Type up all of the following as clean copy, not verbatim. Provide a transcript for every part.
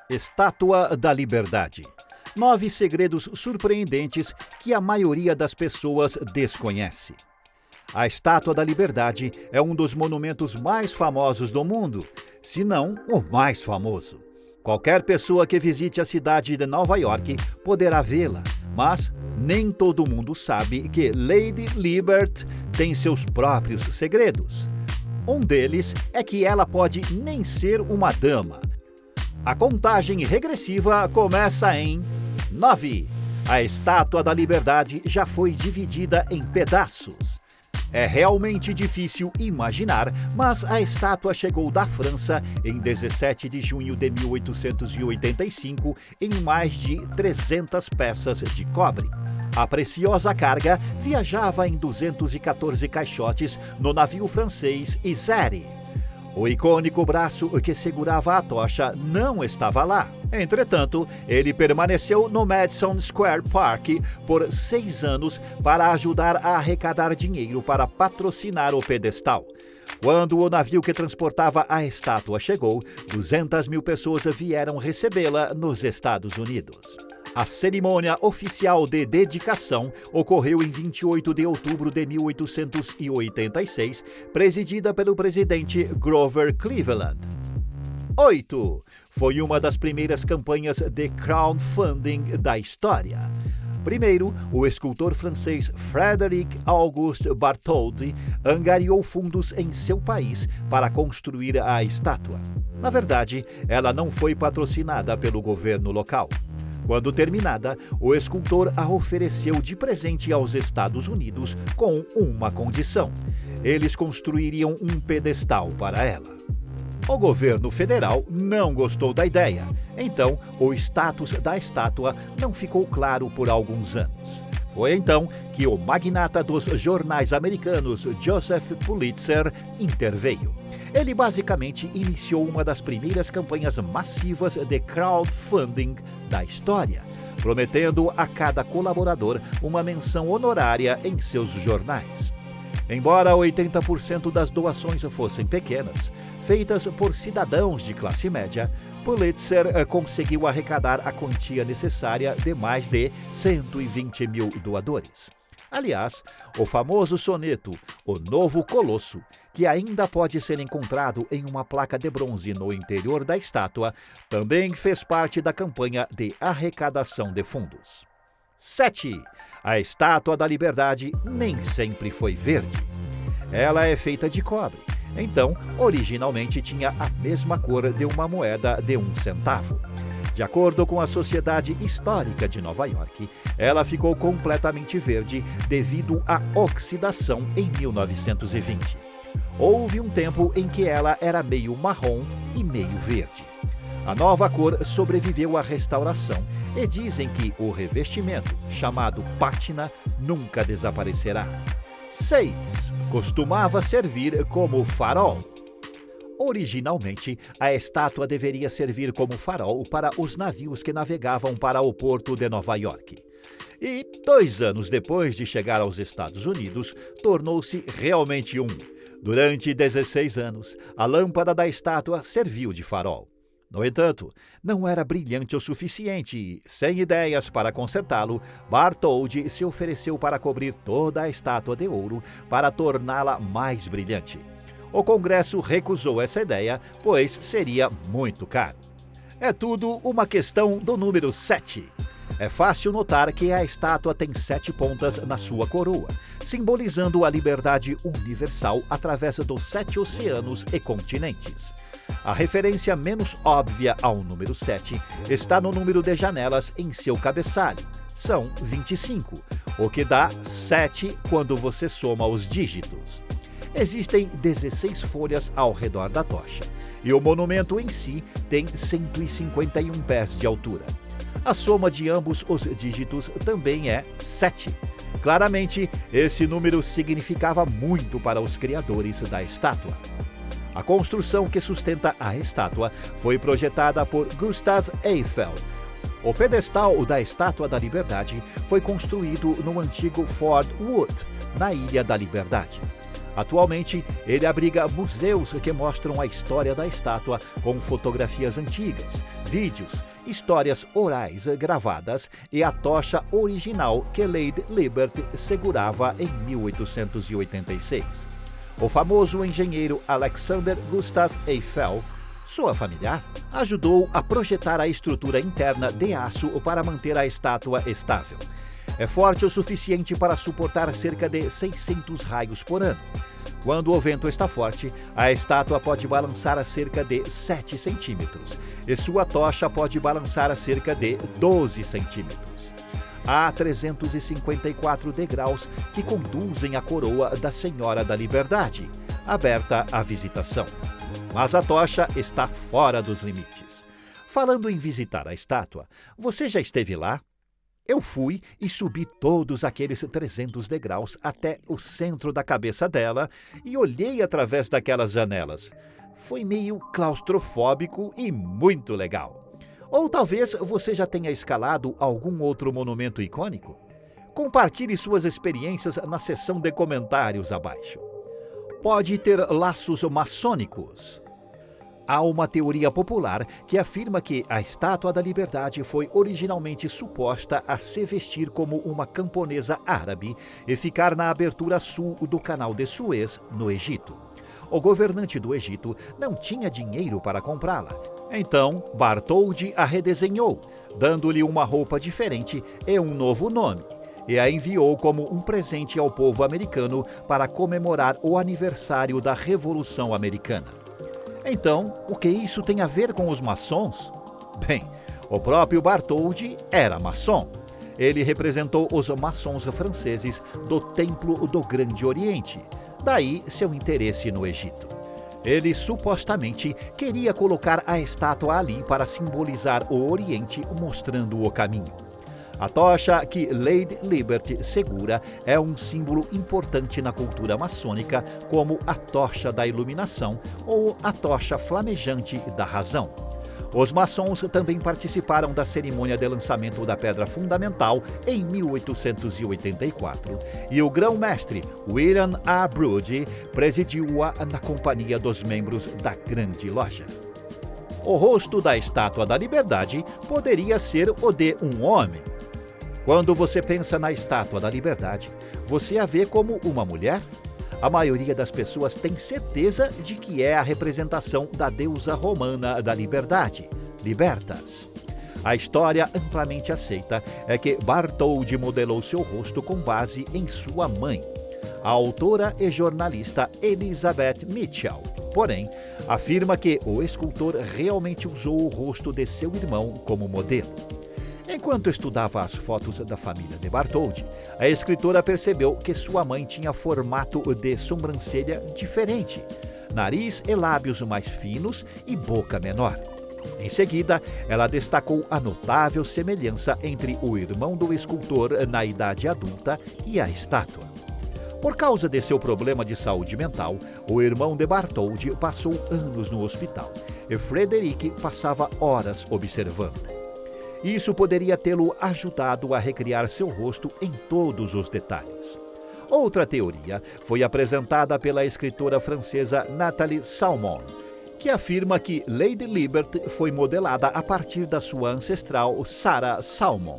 Estátua da Liberdade. 9 segredos surpreendentes que a maioria das pessoas desconhece. A Estátua da Liberdade é um dos monumentos mais famosos do mundo, se não o mais famoso. Qualquer pessoa que visite a cidade de Nova York poderá vê-la, mas nem todo mundo sabe que Lady Liberty tem seus próprios segredos. Um deles é que ela pode nem ser uma dama. A contagem regressiva começa em 9. A Estátua da Liberdade já foi dividida em pedaços. É realmente difícil imaginar, mas a estátua chegou da França em 17 de junho de 1885 em mais de 300 peças de cobre. A preciosa carga viajava em 214 caixotes no navio francês Isère. O icônico braço que segurava a tocha não estava lá. Entretanto, ele permaneceu no Madison Square Park por 6 anos para ajudar a arrecadar dinheiro para patrocinar o pedestal. Quando o navio que transportava a estátua chegou, 200 mil pessoas vieram recebê-la nos Estados Unidos. A cerimônia oficial de dedicação ocorreu em 28 de outubro de 1886, presidida pelo presidente Grover Cleveland. 8. Foi uma das primeiras campanhas de crowdfunding da história. Primeiro, o escultor francês Frédéric Auguste Bartholdi angariou fundos em seu país para construir a estátua. Na verdade, ela não foi patrocinada pelo governo local. Quando terminada, o escultor a ofereceu de presente aos Estados Unidos com uma condição: eles construiriam um pedestal para ela. O governo federal não gostou da ideia, então o status da estátua não ficou claro por alguns anos. Foi então que o magnata dos jornais americanos, Joseph Pulitzer, interveio. Ele basicamente iniciou uma das primeiras campanhas massivas de crowdfunding da história, prometendo a cada colaborador uma menção honorária em seus jornais. Embora 80% das doações fossem pequenas, feitas por cidadãos de classe média, Pulitzer conseguiu arrecadar a quantia necessária de mais de 120 mil doadores. Aliás, o famoso soneto O Novo Colosso, que ainda pode ser encontrado em uma placa de bronze no interior da estátua, também fez parte da campanha de arrecadação de fundos. 7. A Estátua da Liberdade nem sempre foi verde. Ela é feita de cobre, então originalmente tinha a mesma cor de uma moeda de 1 centavo. De acordo com a Sociedade Histórica de Nova York, ela ficou completamente verde devido à oxidação em 1920. Houve um tempo em que ela era meio marrom e meio verde. A nova cor sobreviveu à restauração e dizem que o revestimento, chamado pátina, nunca desaparecerá. 6. Costumava servir como farol. Originalmente, a estátua deveria servir como farol para os navios que navegavam para o porto de Nova York. E, 2 anos depois de chegar aos Estados Unidos, tornou-se realmente um. Durante 16 anos, a lâmpada da estátua serviu de farol. No entanto, não era brilhante o suficiente e, sem ideias para consertá-lo, Bartholdi se ofereceu para cobrir toda a estátua de ouro para torná-la mais brilhante. O Congresso recusou essa ideia, pois seria muito caro. É tudo uma questão do número 7. É fácil notar que a estátua tem 7 pontas na sua coroa, simbolizando a liberdade universal através dos 7 oceanos e continentes. A referência menos óbvia ao número 7 está no número de janelas em seu cabeçalho. São 25, o que dá 7 quando você soma os dígitos. Existem 16 folhas ao redor da tocha, e o monumento em si tem 151 pés de altura. A soma de ambos os dígitos também é 7. Claramente, esse número significava muito para os criadores da estátua. A construção que sustenta a estátua foi projetada por Gustav Eiffel. O pedestal da Estátua da Liberdade foi construído no antigo Fort Wood, na Ilha da Liberdade. Atualmente, ele abriga museus que mostram a história da estátua com fotografias antigas, vídeos, histórias orais gravadas e a tocha original que Lady Liberty segurava em 1886. O famoso engenheiro Alexander Gustav Eiffel, sua familiar, ajudou a projetar a estrutura interna de aço para manter a estátua estável. É forte o suficiente para suportar cerca de 600 raios por ano. Quando o vento está forte, a estátua pode balançar a cerca de 7 centímetros e sua tocha pode balançar a cerca de 12 centímetros. Há 354 degraus que conduzem à coroa da Senhora da Liberdade, aberta à visitação. Mas a tocha está fora dos limites. Falando em visitar a estátua, você já esteve lá? Eu fui e subi todos aqueles 300 degraus até o centro da cabeça dela e olhei através daquelas janelas. Foi meio claustrofóbico e muito legal. Ou talvez você já tenha escalado algum outro monumento icônico? Compartilhe suas experiências na seção de comentários abaixo. Pode ter laços maçônicos. Há uma teoria popular que afirma que a Estátua da Liberdade foi originalmente suposta a se vestir como uma camponesa árabe e ficar na abertura sul do Canal de Suez, no Egito. O governante do Egito não tinha dinheiro para comprá-la. Então, Bartholdi a redesenhou, dando-lhe uma roupa diferente e um novo nome, e a enviou como um presente ao povo americano para comemorar o aniversário da Revolução Americana. Então, o que isso tem a ver com os maçons? Bem, o próprio Bartholdi era maçom. Ele representou os maçons franceses do Templo do Grande Oriente, daí seu interesse no Egito. Ele supostamente queria colocar a estátua ali para simbolizar o Oriente, mostrando o caminho. A tocha que Lady Liberty segura é um símbolo importante na cultura maçônica, como a tocha da iluminação ou a tocha flamejante da razão. Os maçons também participaram da cerimônia de lançamento da pedra fundamental em 1884 e o grão-mestre William A. Brody presidiu-a na companhia dos membros da Grande Loja. O rosto da Estátua da Liberdade poderia ser o de um homem. Quando você pensa na Estátua da Liberdade, você a vê como uma mulher? A maioria das pessoas tem certeza de que é a representação da deusa romana da liberdade, Libertas. A história amplamente aceita é que Bartholdi modelou seu rosto com base em sua mãe, a autora e jornalista Elizabeth Mitchell. Porém, afirma que o escultor realmente usou o rosto de seu irmão como modelo. Enquanto estudava as fotos da família de Bartholdi, a escritora percebeu que sua mãe tinha formato de sobrancelha diferente, nariz e lábios mais finos e boca menor. Em seguida, ela destacou a notável semelhança entre o irmão do escultor na idade adulta e a estátua. Por causa de seu problema de saúde mental, o irmão de Bartholdi passou anos no hospital e Frederick passava horas observando. Isso poderia tê-lo ajudado a recriar seu rosto em todos os detalhes. Outra teoria foi apresentada pela escritora francesa Nathalie Salmon, que afirma que Lady Liberty foi modelada a partir da sua ancestral Sarah Salmon.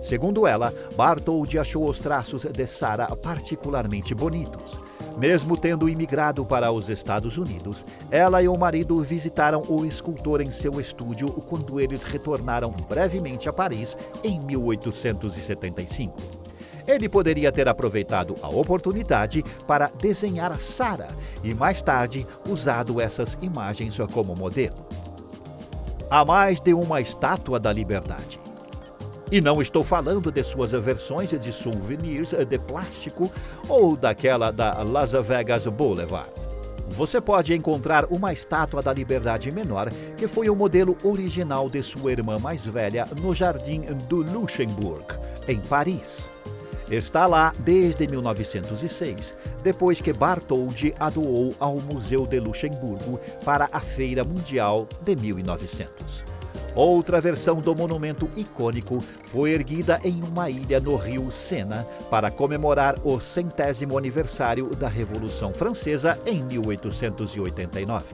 Segundo ela, Bartholdi achou os traços de Sarah particularmente bonitos. Mesmo tendo imigrado para os Estados Unidos, ela e o marido visitaram o escultor em seu estúdio quando eles retornaram brevemente a Paris em 1875. Ele poderia ter aproveitado a oportunidade para desenhar Sarah e mais tarde usado essas imagens como modelo. Há mais de uma Estátua da Liberdade. E não estou falando de suas versões de souvenirs de plástico ou daquela da Las Vegas Boulevard. Você pode encontrar uma Estátua da Liberdade menor, que foi o modelo original de sua irmã mais velha no Jardim do Luxembourg, em Paris. Está lá desde 1906, depois que Bartholdi a doou ao Museu de Luxemburgo para a Feira Mundial de 1900. Outra versão do monumento icônico foi erguida em uma ilha no rio Sena para comemorar o 100º aniversário da Revolução Francesa em 1889.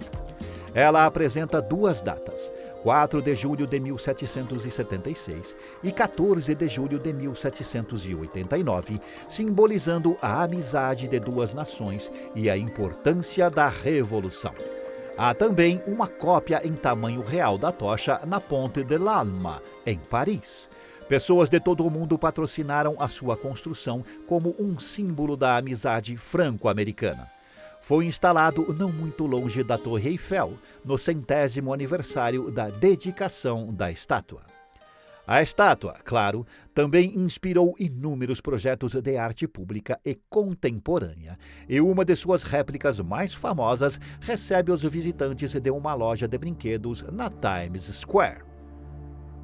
Ela apresenta duas datas, 4 de julho de 1776 e 14 de julho de 1789, simbolizando a amizade de duas nações e a importância da Revolução. Há também uma cópia em tamanho real da tocha na Ponte de l'Alma, em Paris. Pessoas de todo o mundo patrocinaram a sua construção como um símbolo da amizade franco-americana. Foi instalado não muito longe da Torre Eiffel, no 100º aniversário da dedicação da estátua. A estátua, claro, também inspirou inúmeros projetos de arte pública e contemporânea, e uma de suas réplicas mais famosas recebe os visitantes de uma loja de brinquedos na Times Square.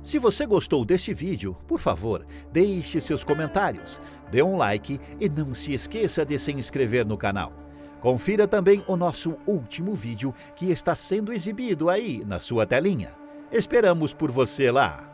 Se você gostou deste vídeo, por favor, deixe seus comentários, dê um like e não se esqueça de se inscrever no canal. Confira também o nosso último vídeo que está sendo exibido aí na sua telinha. Esperamos por você lá!